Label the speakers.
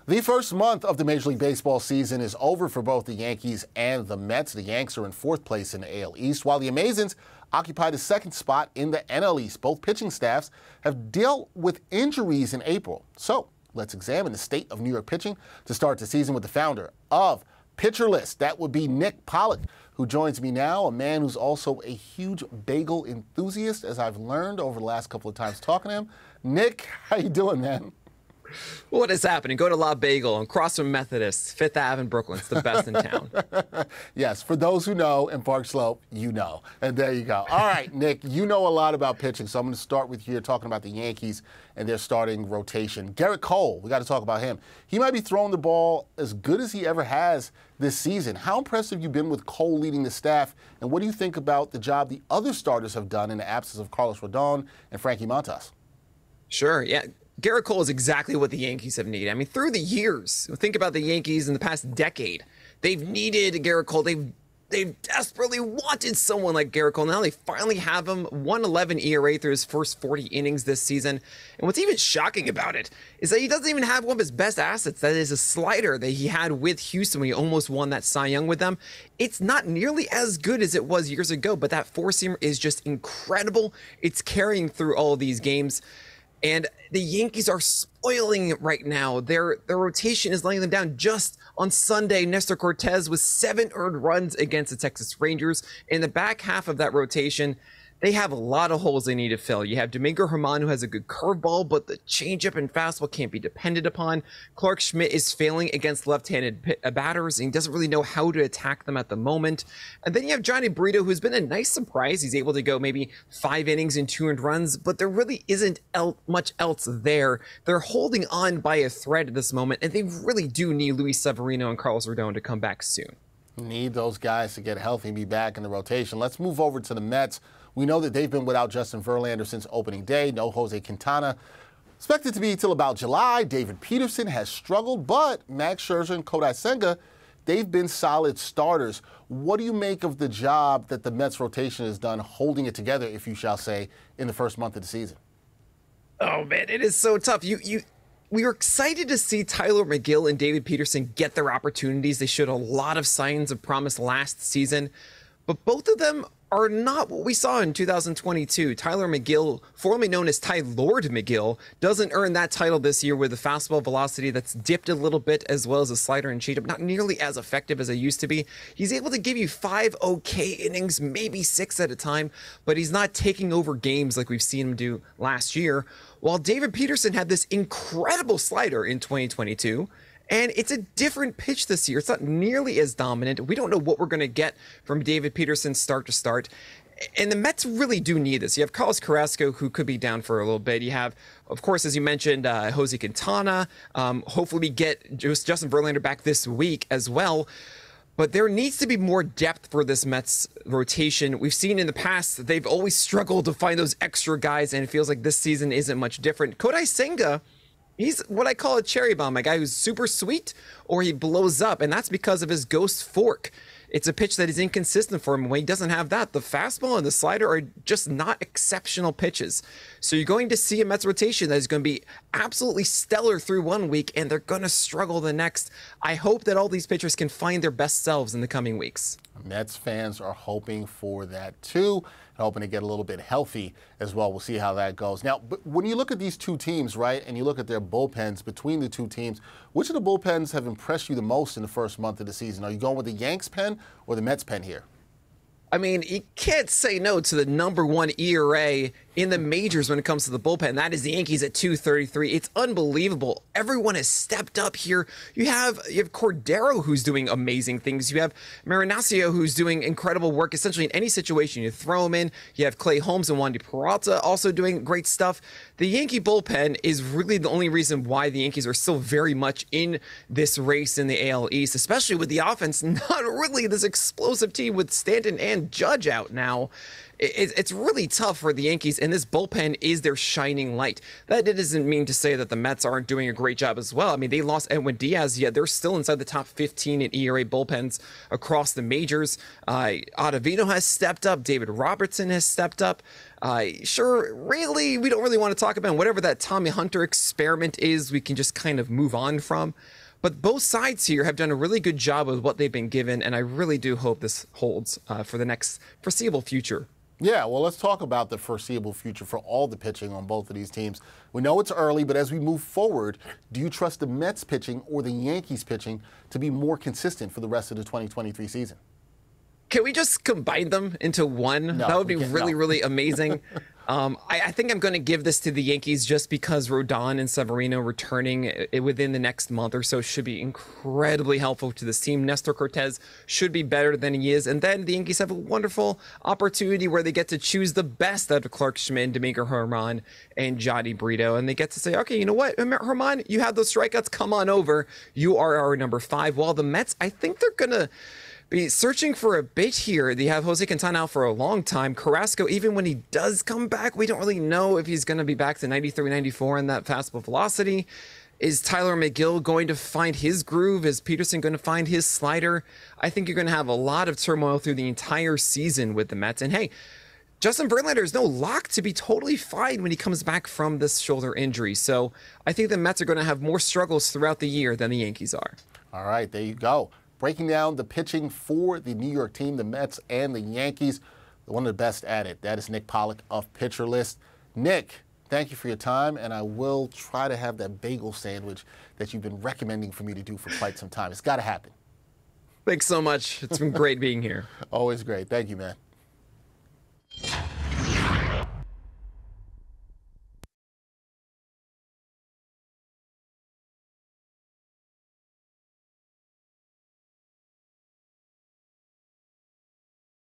Speaker 1: The first month of the Major League Baseball season is over for both the Yankees and the Mets. The Yanks are in fourth place in the AL East, while the Amazons occupy the second spot in the NL East. Both pitching staffs have dealt with injuries in April. So let's examine the state of New York pitching to start the season with the founder of Pitcher List. That would be Nick Pollack, who joins me now, a man who's also a huge bagel enthusiast, as I've learned over the last couple of times talking to him. Nick, how you doing, man?
Speaker 2: What is happening? Go to La Bagel and cross from Methodist, 5th Ave in Brooklyn. It's the best in town.
Speaker 1: Yes, for those who know, in Park Slope, you know. And there you go. All right, Nick, you know a lot about pitching, so I'm going to start with you talking about the Yankees and their starting rotation. Gerrit Cole, we got to talk about him. He might be throwing the ball as good as he ever has this season. How impressed have you been with Cole leading the staff, and what do you think about the job the other starters have done in the absence of Carlos Rodon and Frankie Montas?
Speaker 2: Sure, yeah. Gerrit Cole is exactly what the Yankees have needed. I mean, through the years, think about the Yankees in the past decade. They've needed Gerrit Cole. They've desperately wanted someone like Gerrit Cole. Now they finally have him. 1.11 ERA through his first 40 innings this season. And what's even shocking about it is that he doesn't even have one of his best assets. That is a slider that he had with Houston when he almost won that Cy Young with them. It's not nearly as good as it was years ago, but that four-seamer is just incredible. It's carrying through all of these games. And the Yankees are spoiling it right now. Their rotation is letting them down. Just on Sunday, Nestor Cortes with 7 earned runs against the Texas Rangers. In the back half of that rotation, they have a lot of holes they need to fill. You have Domingo Germán, who has a good curveball, but the changeup and fastball can't be depended upon. Clark Schmidt is failing against left-handed batters, and he doesn't really know how to attack them at the moment. And then you have Johnny Brito, who's been a nice surprise. He's able to go maybe 5 innings and 2 earned runs, but there really isn't much else there. They're holding on by a thread at this moment, and they really do need Luis Severino and Carlos Rodon to come back soon.
Speaker 1: Need those guys to get healthy and be back in the rotation. Let's move over to the Mets. We know that they've been without Justin Verlander since opening day. No Jose Quintana. Expected to be till about July. David Peterson has struggled, but Max Scherzer and Kodai Senga, they've been solid starters. What do you make of the job that the Mets rotation has done holding it together, if you shall say, in the first month of the season?
Speaker 2: Oh, man, it is so tough. We were excited to see Tyler McGill and David Peterson get their opportunities. They showed a lot of signs of promise last season, but both of them are not what we saw in 2022. Tyler McGill, formerly known as Ty Lord McGill, doesn't earn that title this year with a fastball velocity that's dipped a little bit, as well as a slider and changeup, not nearly as effective as it used to be. He's able to give you 5 okay innings, maybe 6 at a time, but he's not taking over games like we've seen him do last year. While David Peterson had this incredible slider in 2022, and it's a different pitch this year. It's not nearly as dominant. We don't know what we're going to get from David Peterson start to start. And the Mets really do need this. You have Carlos Carrasco, who could be down for a little bit. You have, of course, as you mentioned, Jose Quintana. Hopefully we get Justin Verlander back this week as well. But there needs to be more depth for this Mets rotation. We've seen in the past, they've always struggled to find those extra guys, and it feels like this season isn't much different. Kodai Senga, he's what I call a cherry bomb, a guy who's super sweet or he blows up, and that's because of his ghost fork. It's a pitch that is inconsistent for him. When he doesn't have that, the fastball and the slider are just not exceptional pitches. So you're going to see a Mets rotation that is going to be absolutely stellar through one week, and they're going to struggle the next. I hope that all these pitchers can find their best selves in the coming weeks.
Speaker 1: Mets fans are hoping for that too, hoping to get a little bit healthy as well. We'll see how that goes. Now, but when you look at these two teams, right, and you look at their bullpens between the two teams, which of the bullpens have impressed you the most in the first month of the season? Are you going with the Yanks pen or the Mets pen here?
Speaker 2: I mean, you can't say no to the #1 ERA in the majors when it comes to the bullpen. That is the Yankees at 2.33. It's unbelievable. Everyone has stepped up here. You have Cordero, who's doing amazing things. You have Marinaccio, who's doing incredible work essentially in any situation you throw him in. You have Clay Holmes and Wandy Peralta also doing great stuff. The Yankee bullpen is really the only reason why the Yankees are still very much in this race in the AL East, especially with the offense not really this explosive team with Stanton and Judge out now. it's really tough for the Yankees, and this bullpen is their shining light. That doesn't mean to say that the Mets aren't doing a great job as well. I mean, they lost Edwin Diaz, yet they're still inside the top 15 in ERA bullpens across the majors. Ottavino has stepped up. David Robertson has stepped up. Sure, really, we don't really want to talk about whatever that Tommy Hunter experiment is. We can just kind of move on from. But both sides here have done a really good job with what they've been given, and I really do hope this holds for the next foreseeable future.
Speaker 1: Yeah, well, let's talk about the foreseeable future for all the pitching on both of these teams. We know it's early, but as we move forward, do you trust the Mets pitching or the Yankees pitching to be more consistent for the rest of the 2023 season?
Speaker 2: Can we just combine them into one?
Speaker 1: No,
Speaker 2: that would be really amazing. I think I'm going to give this to the Yankees just because Rodon and Severino returning within the next month or so should be incredibly helpful to this team. Nestor Cortez should be better than he is. And then the Yankees have a wonderful opportunity where they get to choose the best out of Clark Schmidt, Domingo Germán, and Johnny Brito. And they get to say, okay, you know what, Germán, you have those strikeouts. Come on over. You are our number 5. While the Mets, I think they're going to be searching for a bit here. They have Jose Quintana out for a long time. Carrasco, even when he does come back, we don't really know if he's going to be back to 93, 94 in that fastball velocity. Is Tyler McGill going to find his groove? Is Peterson going to find his slider? I think you're going to have a lot of turmoil through the entire season with the Mets. And hey, Justin Verlander is no lock to be totally fine when he comes back from this shoulder injury. So I think the Mets are going to have more struggles throughout the year than the Yankees are.
Speaker 1: All right, there you go. Breaking down the pitching for the New York team, the Mets and the Yankees. One of the best at it. That is Nick Pollack of Pitcher List. Nick, thank you for your time, and I will try to have that bagel sandwich that you've been recommending for me to do for quite some time. It's got to happen.
Speaker 2: Thanks so much. It's been great being here.
Speaker 1: Always great. Thank you, man.